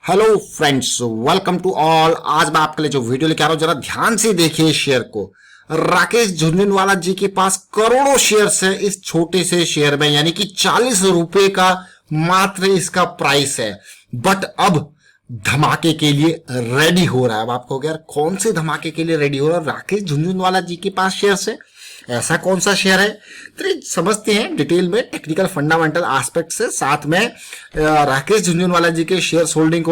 Hello friends, welcome to all. आज मैं आपके लिए जो वीडियो लेके आ रहा हूं, जरा ध्यान से देखिए शेयर को। राकेश झुनझुनवाला जी के पास करोड़ों शेयर्स है इस छोटे से शेयर में, यानी कि 40 रुपए का मात्र इसका प्राइस है। बट अब धमाके के लिए रेडी हो रहा है। अब आपको यार कौन से धमाके के लिए रेडी हो रहा है? राकेश झुनझुनवाला जी के पास शेयर्स है, ऐसा कौन सा शेयर है? तो समझते हैं डिटेल में, टेक्निकल फंडामेंटल एस्पेक्ट से, साथ में राकेश झुनझुनवाला जी के शेयर होल्डिंग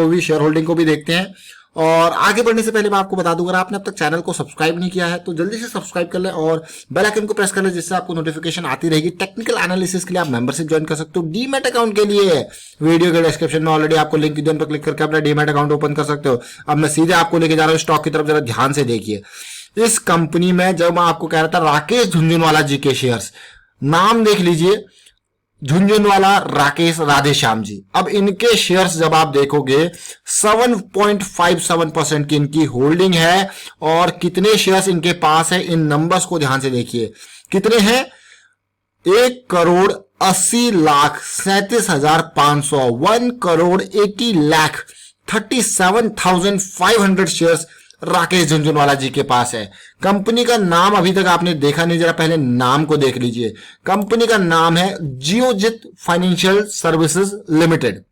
को भी देखते हैं। और आगे बढ़ने से पहले मैं आपको बता दूं, अगर आपने अब तक चैनल को सब्सक्राइब नहीं किया है तो जल्दी से सब्सक्राइब कर लें और बेल आइकन को प्रेस कर लें, जिससे आपको नोटिफिकेशन आती रहेगी। टेक्निकल एनालिसिस के लिए आप मेंबरशिप ज्वाइन कर सकते हो। डीमैट अकाउंट के लिए वीडियो के डिस्क्रिप्शन में ऑलरेडी आपको लिंक दिया, पर क्लिक करके अपना डीमैट अकाउंट ओपन कर सकते हो। अब मैं सीधे आपको लेके जा रहा हूँ स्टॉक की तरफ, जरा ध्यान से देखिए। इस कंपनी में जब मैं आपको कह रहा था राकेश झुनझुनवाला जी के शेयर्स, नाम देख लीजिए, झुनझुनवाला राकेश राधेश्याम जी। अब इनके शेयर्स जब आप देखोगे 7.57% की इनकी होल्डिंग है। और कितने शेयर्स इनके पास है, इन नंबर्स को ध्यान से देखिए। कितने हैं? 1,80,37,500, 1,80,37,500 शेयर्स राकेश झुनझुनवाला जी के पास है। कंपनी का नाम अभी तक आपने देखा नहीं, जरा पहले नाम को देख लीजिए। कंपनी का नाम है जियोजित फाइनेंशियल सर्विसेज लिमिटेड।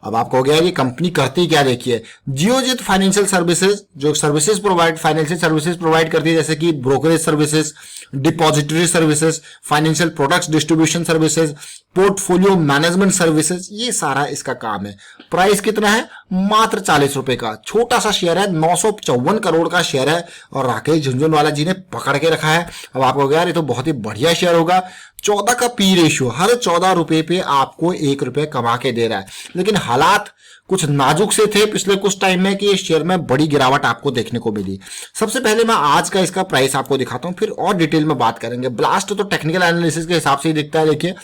अब आपको हो गया ये कंपनी करती क्या, देखिए। जियोजित फाइनेंशियल सर्विसेज जो फाइनेंशियल सर्विसेज प्रोवाइड करती है, जैसे कि brokerage services, depository services, financial products distribution services, portfolio management services, ये सारा इसका काम है। प्राइस कितना है? मात्र 40 रुपए का छोटा सा शेयर है। 954 करोड़ का शेयर है और राकेश झुनझुनवाला जी ने पकड़ के रखा है। अब आपको यार ये तो बहुत ही बढ़िया शेयर होगा। 14 का पी रेशियो, हर 14 रुपए पे आपको 1 रुपए कमा के दे रहा है। लेकिन हालात कुछ नाजुक से थे पिछले कुछ टाइम में कि शेयर में बड़ी गिरावट आपको देखने को मिली। सबसे पहले मैं आज का इसका प्राइस आपको दिखाता हूं, फिर और डिटेल में बात करेंगे। ब्लास्ट तो टेक्निकल एनालिसिस के हिसाब से ही दिखता है। देखिए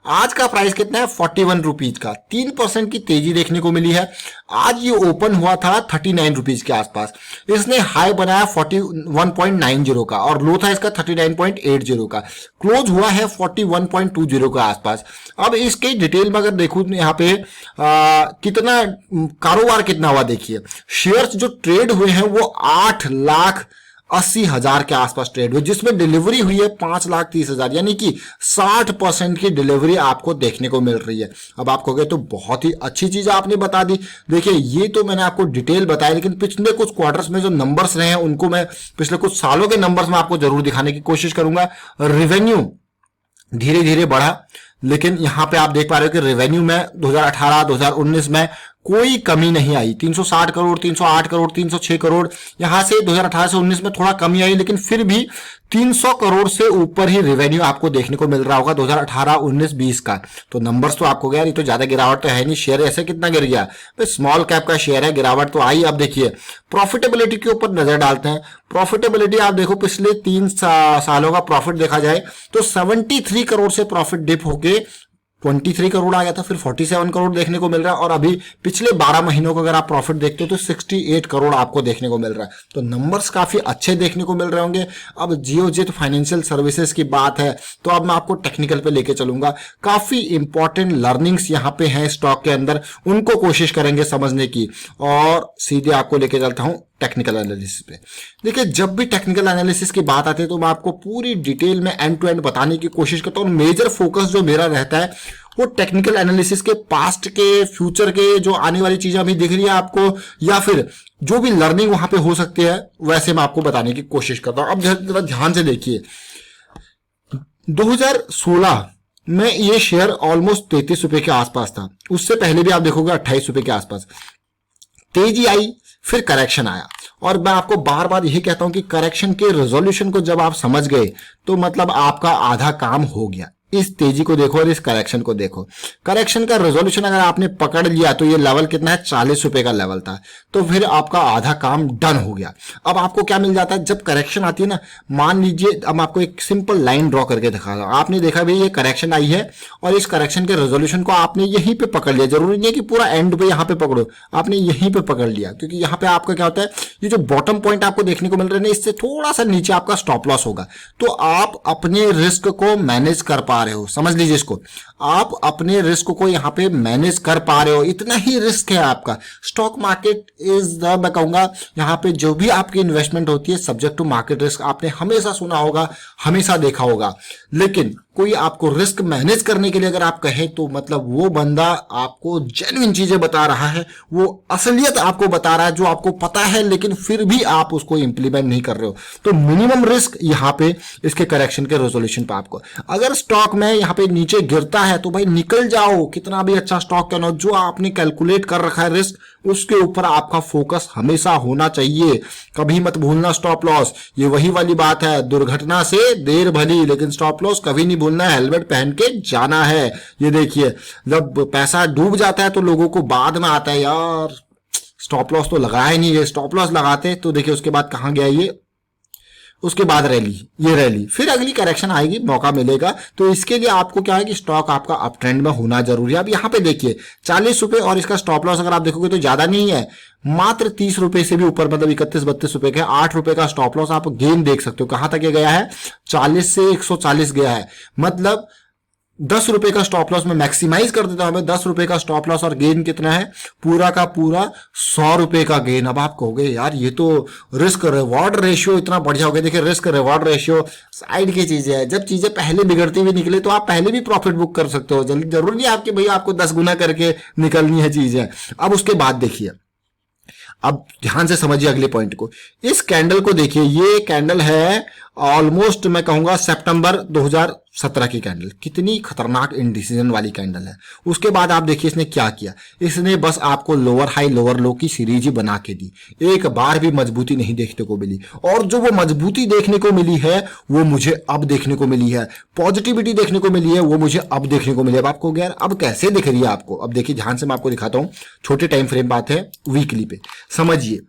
आज का प्राइस कितना है? 41 रुपीज का। 3% की तेजी देखने को मिली है। आज ये ओपन हुआ था 39 रुपीज के आसपास। इसने हाई बनाया 41.90 का और लो था इसका 39.80 का। क्लोज हुआ है 41.20 के आसपास। अब इसके डिटेल में अगर देखूं यहाँ पे कितना कारोबार कितना हुआ, देखिए। शेयर्स जो ट्रेड हुए हैं वो 8,80,000 के आसपास ट्रेड हुए, जिसमें डिलीवरी हुई है 5,30,000, यानी कि 60% की डिलीवरी आपको देखने को मिल रही है। अब आप कहोगे तो बहुत ही अच्छी चीज आपने बता दी। देखिए ये तो मैंने आपको डिटेल बताया, लेकिन पिछले कुछ क्वार्टर्स में जो नंबर्स रहे हैं उनको मैं पिछले कुछ सालों के नंबर्स में आपको जरूर दिखाने की कोशिश करूंगा। रेवेन्यू धीरे धीरे बढ़ा, लेकिन यहां पे आप देख पा रहे हो कि रेवेन्यू में 2018-2019 में कोई कमी नहीं आई। 360 करोड़, 308 करोड़, 306 करोड़, यहां से 2018 से 19 में थोड़ा कमी आई, लेकिन फिर भी 300 करोड़ से ऊपर ही रेवेन्यू आपको देखने को मिल रहा होगा 2018-19-20 का। तो नंबर्स तो आपको गया, ये तो ज्यादा गिरावट तो है नहीं। शेयर ऐसे कितना गिर गया? स्मॉल कैप का शेयर है, गिरावट तो आई। अब देखिए प्रॉफिटेबिलिटी के ऊपर नजर डालते हैं। प्रॉफिटेबिलिटी आप देखो, पिछले 3 सालों का प्रॉफिट देखा जाए तो 73 करोड़ से प्रॉफिट डिप होके 23 करोड़ आ गया था, फिर 47 करोड़ देखने को मिल रहा है। और अभी पिछले 12 महीनों का अगर आप प्रॉफिट देखते हो तो 68 करोड़ आपको देखने को मिल रहा है। तो नंबर्स काफी अच्छे देखने को मिल रहे होंगे। अब जियोजित फाइनेंशियल सर्विसेज की बात है तो अब मैं आपको टेक्निकल पे लेके चलूंगा। काफी इंपॉर्टेंट लर्निंग्स यहाँ पे हैं स्टॉक के अंदर, उनको कोशिश करेंगे समझने की और सीधे आपको लेके चलता हूं टेक्निकल एनालिसिस पे। देखिए जब भी टेक्निकल एनालिसिस की बात आती है तो मैं आपको पूरी डिटेल में एंड टू एंड बताने की कोशिश करता हूं। मेजर फोकस जो मेरा रहता है वो टेक्निकल एनालिसिस के पास्ट के, फ्यूचर के, जो आने वाली चीजें अभी दिख रही है आपको, या फिर जो भी लर्निंग वहां पे हो सकती है, वैसे मैं आपको बताने की कोशिश करता हूं। अब जरा ध्यान से देखिए, 2016 में ये शेयर ऑलमोस्ट 33 रुपए के आसपास था। उससे पहले भी आप देखोगे 28 रुपए के आसपास तेजी आई, फिर करेक्शन आया। और मैं आपको बार बार यही कहता हूं कि करेक्शन के रेजोल्यूशन को जब आप समझ गए तो मतलब आपका आधा काम हो गया। इस तेजी को देखो और इस करेक्शन को देखो। करेक्शन का रेजोल्यूशन अगर आपने पकड़ लिया तो ये लेवल कितना है? 40 रुपए का लेवल था, तो फिर आपका आधा काम डन हो गया। अब आपको क्या मिल जाता है जब करेक्शन आती है ना? मान लीजिए अब आपको एक सिंपल लाइन ड्रॉ करके दिखा रहा हूं। आपने देखा भाई ये करेक्शन आई है और इस करेक्शन के रेजोल्यूशन को आपने यहीं पे पकड़ लिया। जरूरी नहीं है कि पूरा एंड पे यहां पे पकड़ो, आपने यहीं पे पकड़ लिया, क्योंकि यहां पे आपका क्या होता है, ये जो बॉटम पॉइंट आपको देखने को मिल रहा है ना, इससे थोड़ा सा नीचे आपका स्टॉप लॉस होगा। तो आप अपने रिस्क को मैनेज कर पा पा रहे हो, समझ लीजिए इसको, आप अपने रिस्क को यहाँ पे मैनेज कर पा रहे हो, इतना ही रिस्क है आपका। स्टॉक मार्केट इज द, मैं कहूंगा यहाँ पे जो भी आपकी इन्वेस्टमेंट होती है सब्जेक्ट टू मार्केट रिस्क, आपने हमेशा सुना होगा, हमेशा देखा होगा। लेकिन कोई आपको रिस्क मैनेज करने के लिए अगर आप कहें तो मतलब वो बंदा आपको जेन्युइन चीजें बता रहा है, वो असलियत आपको बता रहा है जो आपको पता है, लेकिन फिर भी आप उसको इंप्लीमेंट नहीं कर रहे हो। तो मिनिमम रिस्क यहाँ पे इसके करेक्शन के रेजोल्यूशन पे आपको, अगर स्टॉक में यहाँ पे नीचे गिरता है तो भाई निकल जाओ, कितना भी अच्छा स्टॉक क्यों ना हो, जो आपने कैलकुलेट कर रखा है रिस्क उसके ऊपर आपका फोकस हमेशा होना चाहिए। कभी मत भूलना स्टॉप लॉस, ये वही वाली बात है, दुर्घटना से देर भली लेकिन स्टॉप लॉस कभी नहीं भूलना है, हेलमेट पहन के जाना है। ये देखिए जब पैसा डूब जाता है तो लोगों को बाद में आता है यार स्टॉप लॉस तो लगाया ही नहीं है, स्टॉप लॉस लगाते तो देखिए उसके बाद कहां गया ये, उसके बाद रैली, ये रैली, फिर अगली करेक्शन आएगी, मौका मिलेगा। तो इसके लिए आपको क्या है कि स्टॉक आपका अप ट्रेंड में होना जरूरी है। अब यहाँ पे देखिए 40 रुपए और इसका स्टॉप लॉस अगर आप देखोगे तो ज्यादा नहीं है, मात्र 30 रुपए से भी ऊपर, मतलब 31-32 रुपए का, 8 रुपए का स्टॉप लॉस आप गेन देख सकते हो। कहां तक ये गया है, 40 से 140 गया है, मतलब 10 रुपए का स्टॉप लॉस में मैक्सिमाइज कर देता हूं, 10 रुपए का स्टॉप लॉस और गेन कितना है, पूरा का पूरा 100 रुपए का गेन। अब आप कहोगे यार ये तो रिस्क रिवॉर्ड रेशियो इतना बढ़िया हो गया। देखिए रिस्क रिवॉर्ड रेशियो साइड की चीजें है, जब चीजें पहले बिगड़ती हुई निकले तो आप पहले भी प्रॉफिट बुक कर सकते हो, जरूरी नहीं आपकी भैया आपको 10 गुना करके निकलनी है चीजें। अब उसके बाद देखिए, अब ध्यान से समझिए अगले पॉइंट को, इस कैंडल को देखिए, ये कैंडल है ऑलमोस्ट मैं कहूंगा सितंबर 2017 की कैंडल, कितनी खतरनाक इंडिसीजन वाली कैंडल है। उसके बाद आप देखिए इसने क्या किया, इसने बस आपको लोअर हाई लोअर लो की सीरीज ही बना के दी, एक बार भी मजबूती नहीं देखने को मिली। और जो वो मजबूती देखने को मिली है वो मुझे अब देखने को मिली है, पॉजिटिविटी देखने को मिली है वो मुझे अब देखने को मिली है। अब आपको यार अब कैसे दिख रही है आपको, अब देखिए ध्यान से मैं आपको दिखाता हूं, छोटे टाइम फ्रेम बात है, वीकली पे समझिए।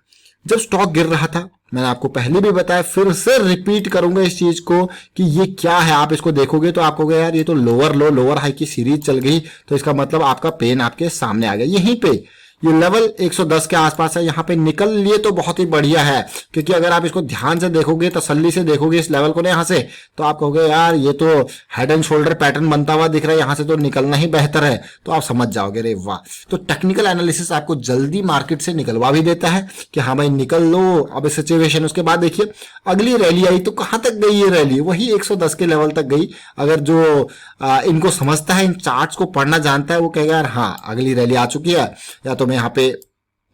जब स्टॉक गिर रहा था मैंने आपको पहले भी बताया, फिर से रिपीट करूंगा इस चीज को कि ये क्या है, आप इसको देखोगे तो आपको यार ये तो लोअर लो लोअर हाई की सीरीज चल गई, तो इसका मतलब आपका पेन आपके सामने आ गया। यहीं पे ये लेवल 110 के आसपास है, यहाँ पे निकल लिए तो बहुत ही बढ़िया है, क्योंकि अगर आप इसको ध्यान से देखोगे, तसल्ली से देखोगे इस लेवल को ना यहाँ से, तो आप कहोगे यार ये तो हेड एंड शोल्डर पैटर्न बनता हुआ दिख रहा है, यहाँ से तो निकलना ही बेहतर है, तो आप समझ जाओगे रे वाह। तो टेक्निकल एनालिसिस आपको जल्दी मार्केट से निकलवा भी देता है कि हाँ भाई निकल लो अब इस सिचुएशन। उसके बाद देखिए अगली रैली आई तो कहां तक गई ये रैली, वही 110 के लेवल तक गई। अगर जो इनको समझता है, इन चार्ट्स को पढ़ना जानता है, वो कहेगा यार हाँ अगली रैली आ चुकी है, या तो मैं यहाँ पे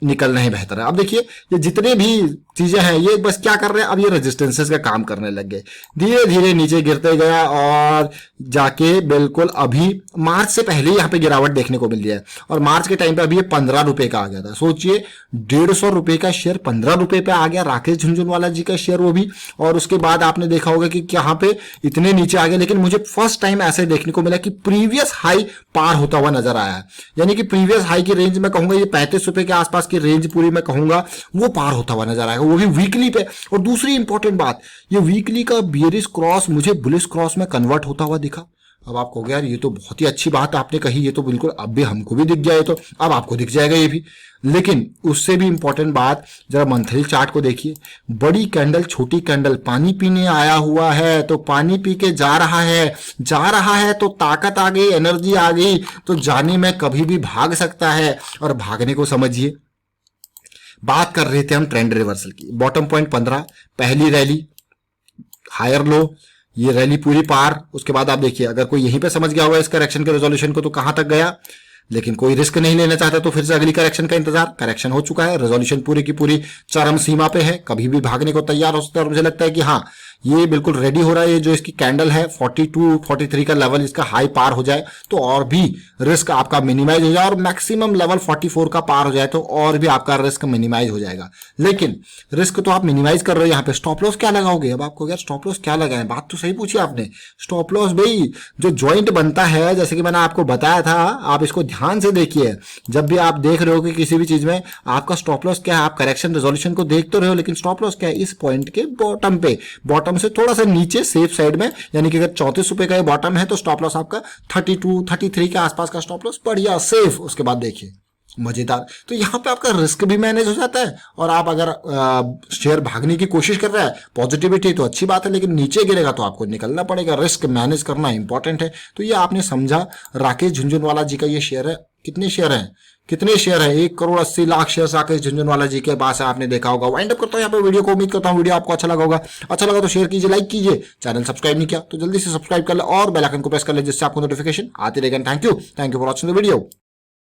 निकलना ही बेहतर है। अब देखिए ये जितने भी चीजें हैं ये बस क्या कर रहे हैं, अब ये रेजिस्टेंसेस का काम करने लग गए, धीरे धीरे नीचे गिरते गया और जाके बिल्कुल अभी मार्च से पहले यहाँ पे गिरावट देखने को मिल रही है, और मार्च के टाइम पे अभी ये 15 रुपए का आ गया था। सोचिए 150 रुपए का शेयर 15 रुपए पे आ गया, राकेश झुनझुनवाला जी का शेयर वो भी। और उसके बाद आपने देखा होगा कि यहाँ पे इतने नीचे आ गए, लेकिन मुझे फर्स्ट टाइम ऐसे देखने को मिला कि प्रीवियस हाई पार होता हुआ नजर आया है, यानी कि प्रीवियस हाई की रेंज में कहूंगा ये 35 रुपए के आसपास की रेंज पूरी मैं कहूंगा वो पार होता हुआ नजर आएगा, वो भी वीकली पे। और दूसरी इंपॉर्टेंट बात, ये वीकली का बियरिश क्रॉस मुझे बुलिश क्रॉस में कन्वर्ट होता हुआ दिखा। अब आप कहोगे यार ये तो बहुत ही अच्छी बात आपने कही, ये तो बिल्कुल अब भी हमको भी दिख जाए, तो अब आपको दिख जाएगा ये भी। लेकिन उससे भी इंपॉर्टेंट बात, जरा मंथली चार्ट को देखिए, बड़ी कैंडल छोटी कैंडल, पानी पीने आया हुआ है तो पानी पी के जा रहा है तो ताकत आ गई, एनर्जी आ गई, तो जाने में कभी भी भाग सकता है। और भागने को समझिए, बात कर रहे थे हम ट्रेंड रिवर्सल की, बॉटम पॉइंट 15, पहली रैली हायर लो, ये रैली पूरी पार। उसके बाद आप देखिए अगर कोई यहीं पे समझ गया होगा इस करेक्शन के रेजोल्यूशन को तो कहां तक गया, लेकिन कोई रिस्क नहीं लेना चाहता तो फिर से अगली करेक्शन का इंतजार। करेक्शन हो चुका है, रेजोल्यूशन पूरी की पूरी चरम सीमा पे है, कभी भी भागने को तैयार हो सकता है। और मुझे लगता है कि हाँ ये बिल्कुल रेडी हो रहा है, ये जो इसकी कैंडल है 42-43 का लेवल इसका हाई पार हो जाए तो और भी रिस्क आपका मिनिमाइज हो जाए, और मैक्सिमम लेवल 44 का पार हो जाए तो और भी आपका रिस्क मिनिमाइज हो जाएगा। लेकिन रिस्क तो आप मिनिमाइज कर रहे हो, यहाँ पे स्टॉप लॉस क्या लगाओगे। अब आपको यार स्टॉप लॉस क्या लगाए, बात तो सही पूछी आपने। स्टॉप लॉस भाई जो ज्वाइंट बनता है, जैसे कि मैंने आपको बताया था, आप इसको ध्यान से देखिए, जब भी आप देख रहे हो कि किसी भी चीज में आपका स्टॉप लॉस क्या है, आप करेक्शन रेजोल्यूशन को देख तो रहे हो, लेकिन स्टॉप लॉस क्या है, इस पॉइंट के बॉटम पे, बॉटम से थोड़ा सा नीचे सेफ साइड में, यानी कि अगर 34 रुपए का ये बॉटम है तो स्टॉप लॉस आपका 32-33 के आसपास का स्टॉप लॉस, बढ़िया सेफ। उसके बाद देखिए मजेदार। तो यहाँ पे आपका रिस्क भी मैनेज हो जाता है, और आप अगर शेयर भागने की कोशिश कर रहा है, पॉजिटिविटी तो अच्छी बात है, लेकिन नीचे गिरेगा तो आपको निकलना पड़ेगा। रिस्क मैनेज करना इंपॉर्टेंट है। तो ये आपने समझा। राकेश झुनझुनवाला जी का ये शेयर है। कितने शेयर हैं? 1,80,00,000 शेयर राकेश झुनझुनवाला जी के पास है, आपने देखा होगा। वाइंड अप करता हूँ यहाँ पे वीडियो को। उम्मीद करता हूँ वीडियो आपको अच्छा लगा होगा। अच्छा लगा तो शेयर कीजिए, लाइक कीजिए। चैनल सब्सक्राइब नहीं किया तो जल्दी से सब्सक्राइब कर ले और बेल आइकन को प्रेस कर ले, जिससे आपको नोटिफिकेशन आती रहेगा। Thank you for watching the video.